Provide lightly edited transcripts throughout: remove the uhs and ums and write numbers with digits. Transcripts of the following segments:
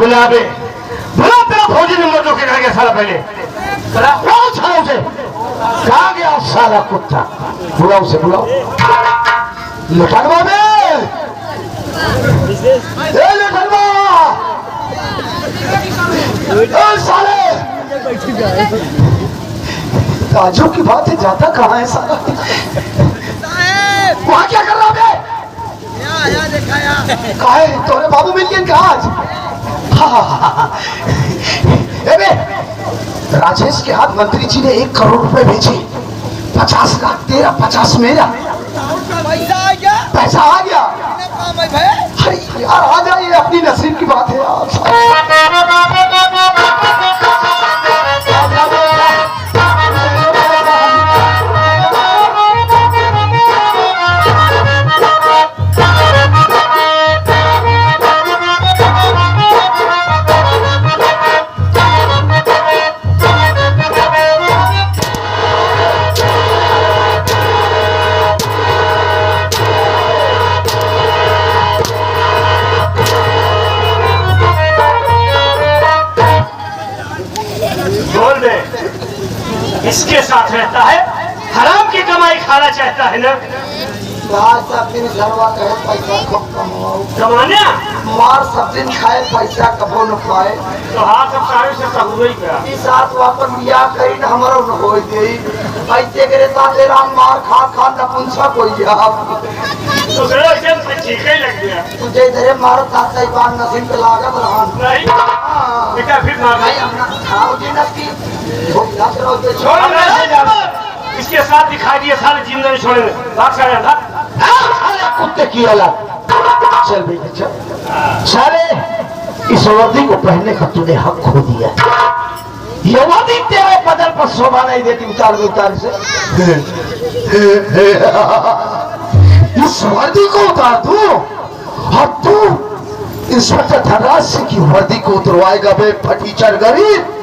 बुलावे बुला तेरा फौजी ने मोटो के घर गया साला पहले साला उसे कहा गया साला कुत्ता बुलाओ उसे बुलाओ लखनवा में लखनवा साले काजू की बात है जाता कहाँ है साला वहाँ क्या कर रहा है कहा है तोरे बाबू मिल गए कहा आज राजेश के हाथ मंत्री जी ने 1 करोड़ रुपए भेजे 50 लाख तेरा 50 मेरा पैसा आ गया अरे यार आ जाइए अपनी नसीब की बात है यार इसके साथ रहता है हराम की कमाई खाना चाहता है ना सब दिन घरवा कहे पैसा खूब कमाओ कमाना मार सब दिन खाए पैसा कबो न पाए तो हाथ सब सारे से सब हुई गया इस साथ वापस बिया करी न हमारा न हो गई पैसे करे साथे राम मार खा खा नपुंसक कोई जा तो एकदम ठीक ही लग गया तुझे इधर मारो साथ ही बार नसीब पे लागत रहा नहीं बेटा फिर मार भाई अपना खाओ जी नसीब छोड़ इसके साथ दिखाई दिए सारे जिंदा नहीं छोड़ेंगे भाग सारे था कुत्ते की औलाद चल बेटा चल सारे इस वर्दी को पहनने का तूने हक खो दिया ये वर्दी तेरे बदन पर शोभा नहीं देती उतार से इस वर्दी को उतार दू और तू इंस्पेक्टर धनराज सिंह की वर्दी को उतरवाएगा बे फटीचर गरीब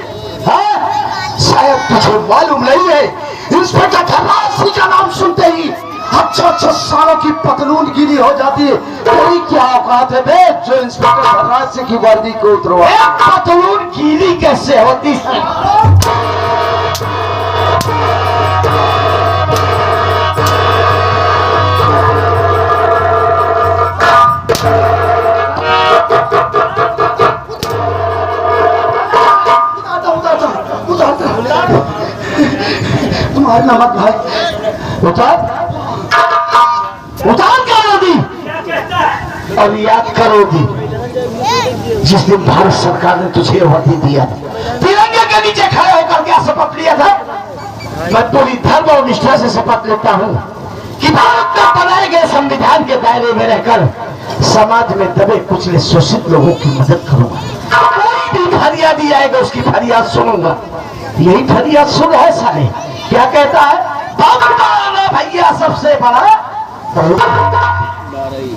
शायद तुझे मालूम नहीं है इंस्पेक्टर धनराज सिंह का नाम सुनते ही अच्छा सालों की पतलून गीली हो जाती है तेरी क्या औकात है बे जो इंस्पेक्टर धनराज सिंह की वर्दी को उतरवा पतलून गीली कैसे होती है तुम्हारी नमक भाई उतार करोगी और याद करोगी जिस दिन भारत सरकार ने तुझे वर्दी दिया तिरंगे के नीचे खड़े होकर क्या शपथ लिया था मैं पूरी धर्म और निष्ठा से शपथ लेता हूँ कि भारत में बनाए गए संविधान के दायरे में रहकर समाज में दबे कुचले शोषित लोगों की मदद करूंगा कोई भी फरियाद दी जाएगा उसकी फरियाद सुनूंगा यही फरियाद सुन है सारे क्या कहता है भैया सबसे बड़ा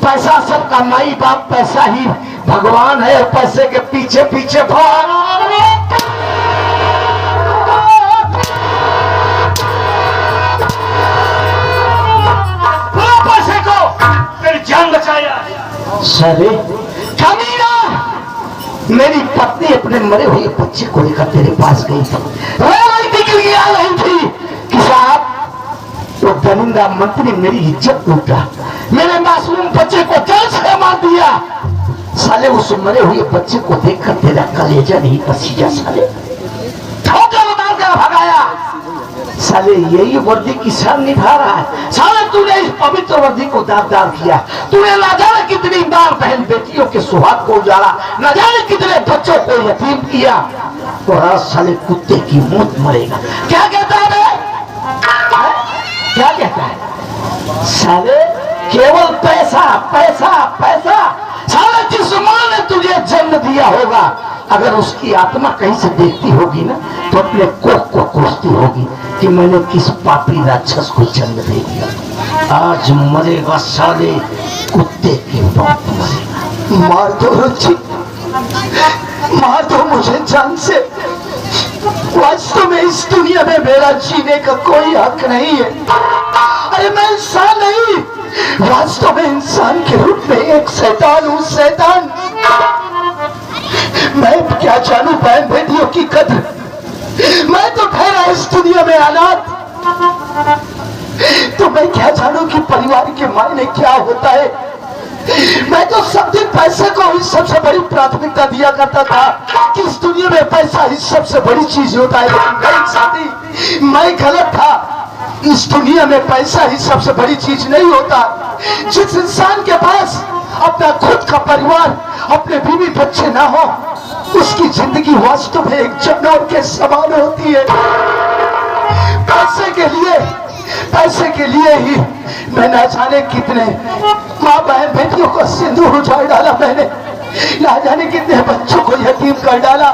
पैसा सबका माई बाप पैसा ही भगवान है और पैसे के पीछे पीछे पैसे को तेरी जान बचाया सरे कमीना मेरी पत्नी अपने मरे हुए बच्चे को लेकर तेरे पास गई थी रही थी कि साहब तो दरिंदा मंत्री मेरी इज्जत लूटा मेरे मासूम बच्चे को जल से मार दिया साले उस मरे हुए बच्चे को देखकर तेरा कलेजा नहीं पसीजा साले ठोकर मार कर भगाया साले यही वर्दी किसान निभा रहा है साले तूने इस पवित्र वर्दी को दागदार किया तूने न जाने कितनी बार बहन बेटियों के सुहाग को उजाड़ा न जाने कितने बच्चों को यतीम किया तो आज साले कुत्ते की मौत मरेगा क्या कहता है क्या कहता है साले केवल पैसा पैसा पैसा साले जिस मां ने तुझे जन्म दिया होगा अगर उसकी आत्मा कहीं से देखती होगी ना तो अपने कोख को कोसती होगी कि मैंने किस पापी राक्षस को जन्म दे दिया आज मरेगा साले कुत्ते की मौत मरेगा मार दो रुचि मार दो मुझे जान से वास्तव में इस दुनिया में मेरा जीने का कोई हक नहीं है अरे मैं इंसान नहीं वास्तव में इंसान के रूप में एक शैतान हूँ शैतान मैं क्या जानू बहन बेटियों की कद्र। मैं तो ठहरा इस दुनिया में अनाथ, तो मैं क्या जानू कि परिवार के मायने क्या होता है। मैं तो सब दिन पैसे को ही सबसे बड़ी प्राथमिकता दिया करता था कि इस दुनिया में पैसा ही सबसे बड़ी चीज होता है। लेकिन गलत साथी, मैं गलत था। इस दुनिया में पैसा ही सबसे बड़ी चीज नहीं होता। जिस इंसान के पास अपना खुद का परिवार, अपने बीवी बच्चे ना हो, उसकी जिंदगी वास्तव में एक जानवर के समान होती है। पैसे के लिए ही मैं न जाने कितने माँ बहन बेटियों को सिंदूर उजाड़ डाला, मैंने न जाने कितने बच्चों को यतीम कर डाला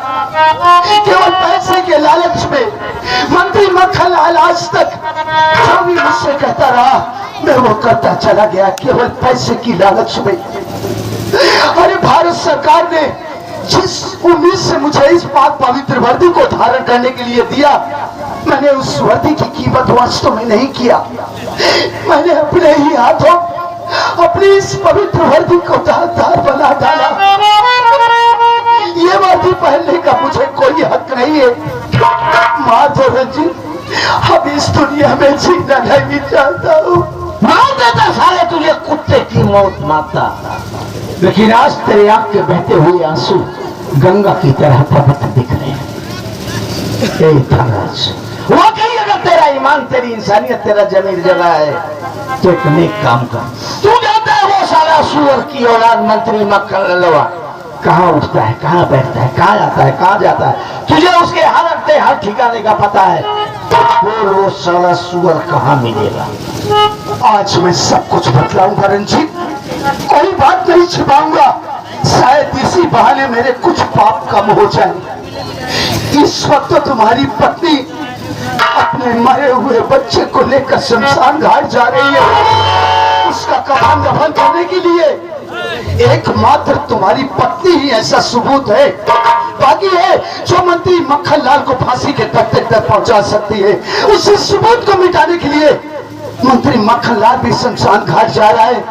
केवल पैसे के लालच में। मंत्री मक्खनलाल आज तक जो भी मुझसे कहता रहा मैं वो करता चला गया, केवल पैसे की लालच में। अरे भारत सरकार ने जिस उम्मीद से मुझे इस पाक पवित्र वर्दी को धारण करने के लिए दिया, मैंने उस वर्दी की कीमत वास्तव में नहीं किया। मैंने अपने ही हाथों अपनी इस पवित्र वर्दी को दागदार बना डाला। ये वर्दी पहनने का मुझे कोई हक नहीं है। माधव रंजीत, अब इस दुनिया में जीना नहीं चाहता हूँ। मार देता साले तुझे कुत्ते की मौत मारता, लेकिन आज तेरे आंख के बहते हुए आंसू गंगा की तरह पवित्र दिख रहे हैं। वाकई अगर तेरा ईमान, तेरी इंसानियत, तेरा जमीर जगह है तो एक नेक काम कर। तू जानता है वो साला सुअर की औलाद मंत्री मक्खनलाल कहाँ उठता है, कहाँ बैठता है, कहाँ आता है, कहाँ जाता है, तुझे उसके हर अड्डे हर ठिकाने का पता है। और वो साला सुअर कहाँ मिलेगा? आज मैं सब कुछ बतलाऊंगा रंजीत, कोई बात नहीं छिपाऊंगा। शायद इसी बहाने मेरे कुछ पाप कम हो जाए। इस वक्त तो तुम्हारी पत्नी अपने मरे हुए बच्चे को लेकर शमशान घाट जा रही है उसका कफन दफन करने के लिए। एकमात्र तुम्हारी पत्नी ही ऐसा सबूत है, बाकी है जो मंत्री मक्खनलाल को फांसी के तख्ते तक पहुंचा सकती है। उस सबूत को मिटाने के लिए मंत्री मक्खनलाल भी शमशान घाट जा रहा है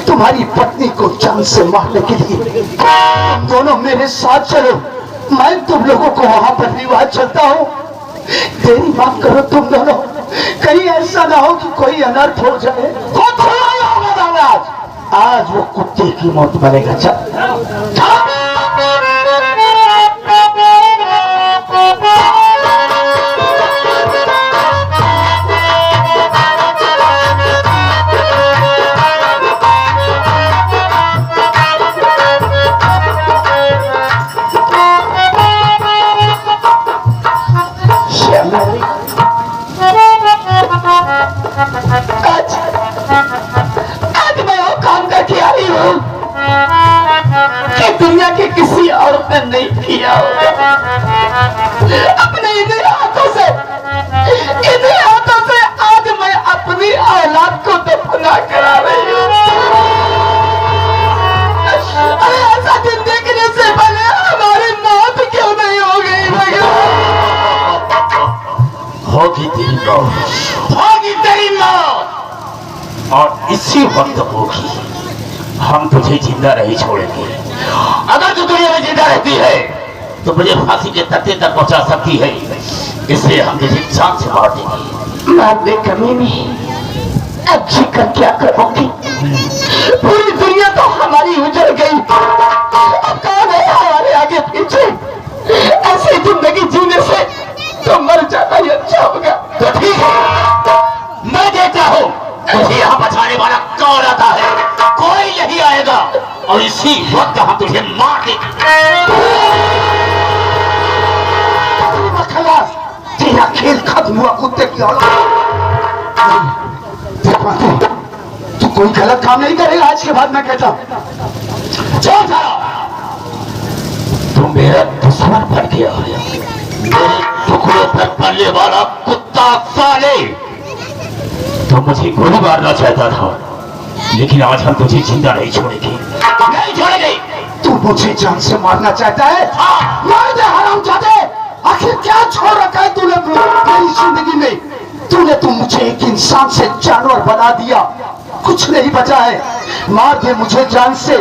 तुम्हारी पत्नी को जान से मारने के लिए। तुम दोनों मेरे साथ चलो, मैं तुम लोगों को वहां पर रिवाज चलता हूँ। तेरी बात करो तुम दोनों, कहीं ऐसा ना हो कि कोई अनर्थ हो जाए। आज वो कुत्ते की मौत मरेगा। चल दुनिया के किसी औरत ने नहीं किया होगा। अपने इन्हीं हाथों से आज मैं अपनी औलाद को दफना करा रही हूँ। अरे ऐसा दिन देखने से पहले हमारी मौत क्यों नहीं हो गई? होगी तेरी मौत, होगी तेरी मौत, और इसी वक्त होगी। हम तुझे जिंदा नहीं छोड़ेंगे। अगर तू दुनिया में जिंदा रहती है तो मुझे फांसी के तख्ते तक पहुंचा सकती है, इसलिए हम तुझे जान से मार देंगे। मारने कमीनी, अब जी कर क्या करोगी? पूरी दुनिया तो हमारी उजड़ गई, अब कौन है हमारे आगे पीछे? ऐसी जिंदगी जीने से तो मर जाना ही अच्छा होगा। तो ठीक है, मैं देखता हूँ मुझे यहाँ बचाने वाला कौन आता है। कोई नहीं आएगा और इसी वक्त हम तुझे मार देंगे। तेरा खेल खत्म हुआ कुत्ते की औलाद। तू कोई गलत काम नहीं करेगा आज के बाद, मैं कहता हूँ। तू मेरा दुश्मन बन गया है, मेरे टुकड़ों पर पलने वाला कुत्ता साले। तो मुझे गोली मारना चाहता था, लेकिन आज हम तुझे जिंदा नहीं छोड़ेंगे, नहीं छोड़ेंगे। तू मुझे जान से मारना चाहता है? हाँ। मार दे हरामजादे। आखिर क्या छोड़ रखा है तूने मेरी जिंदगी में? तूने तो मुझे एक इंसान से जानवर बना दिया, कुछ नहीं बचा है। मार दे मुझे जान से,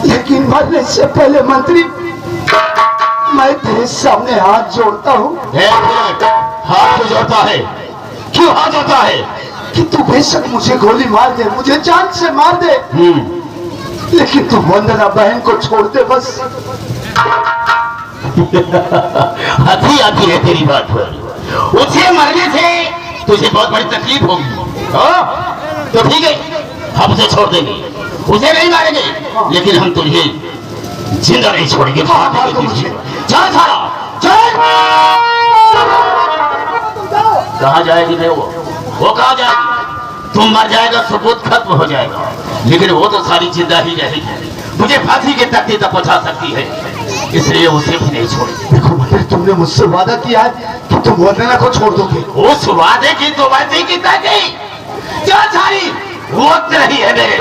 लेकिन मरने से पहले मंत्री मैं तेरे सामने हाथ जोड़ता हूँ। हाथ क्यों जोड़ता है? क्यों हाथ जोड़ता है? कि तू बेशक मुझे गोली मार दे, मुझे जान से मार दे, लेकिन तू वंदना बहन को छोड़ दे बस। हंसी आती है तेरी बात पर। उसे मरने से तुझे बहुत बड़ी तकलीफ होगी। तो ठीक है, हम उसे छोड़ देंगे, उसे नहीं मारेंगे, लेकिन हम तुझे जिंदा नहीं छोड़ेंगे। चल सारा चल। कहाँ जाएगी मैं? वो कहाँ जाएगी? तुम मर जाएगा, सबूत खत्म हो जाएगा, लेकिन वो तो सारी जिंदा ही रहेगी, मुझे फांसी के तख्ते तक पहुंचा सकती है, इसलिए उसे भी नहीं छोड़ेगी। देखो मतलब तुमने मुझसे वादा किया है कि तुम वंदना को छोड़ दोगे। उस वादे की तो वादे की ताकि क्या सारी वक्त रही है मेरे।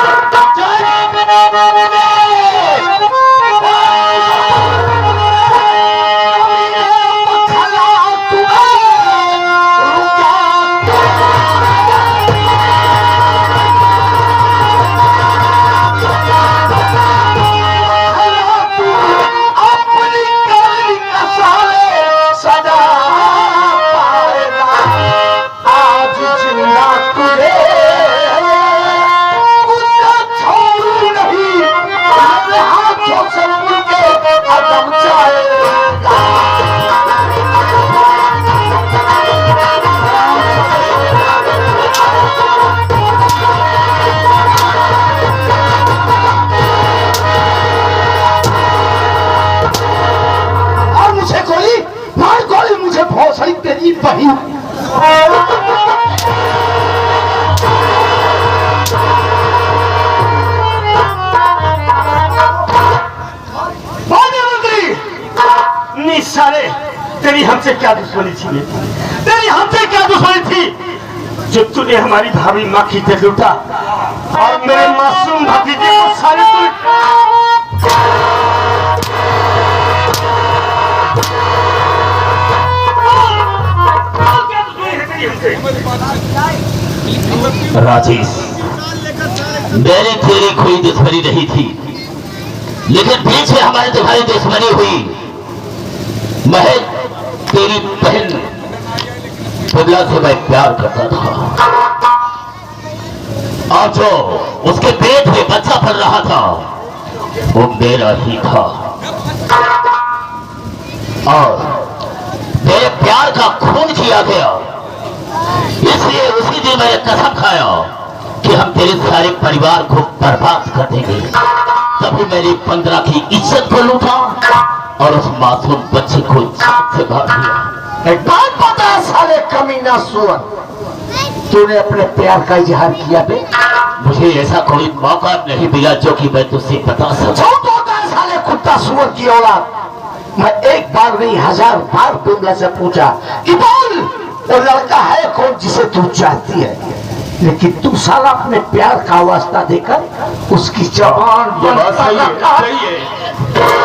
तेरी बहन सारे तेरी हमसे क्या दुश्मनी थी? तेरी हमसे क्या दुश्मनी थी जो तूने हमारी भाभी माँ की दिल लूटा और मेरे मासूम भतीजे को सारे राजेश, मेरी तेरी कोई दुश्मनी नहीं थी, लेकिन बीच में हमारी तुम्हारी दुश्मनी हुई। मैं तेरी बहन बिमला से मैं प्यार करता था, और जो उसके पेट में बच्चा पल रहा था वो मेरा ही था, और मेरे प्यार का खून किया गया। इसलिए उसी दिन मैंने कसम खाया कि हम तेरे सारे परिवार को बर्बाद कर देंगे। तभी मेरी 15 की इज्जत को लूटा और उस मासूम बच्चे को जान से मार दिया। एक बात बता साले कमीना सुअर, तूने अपने प्यार का इजहार किया बे? मुझे ऐसा कोई मौका नहीं मिला जो कि मैं तुझसे बता सकूं। साले कुत्ता सुअर की औलाद, मैं एक बार नहीं 1000 बार बिमला से पूछा कि बोल वो लड़का है कौन जिसे तू चाहती है, लेकिन तू साला अपने प्यार का वास्ता देकर उसकी जबान सही है।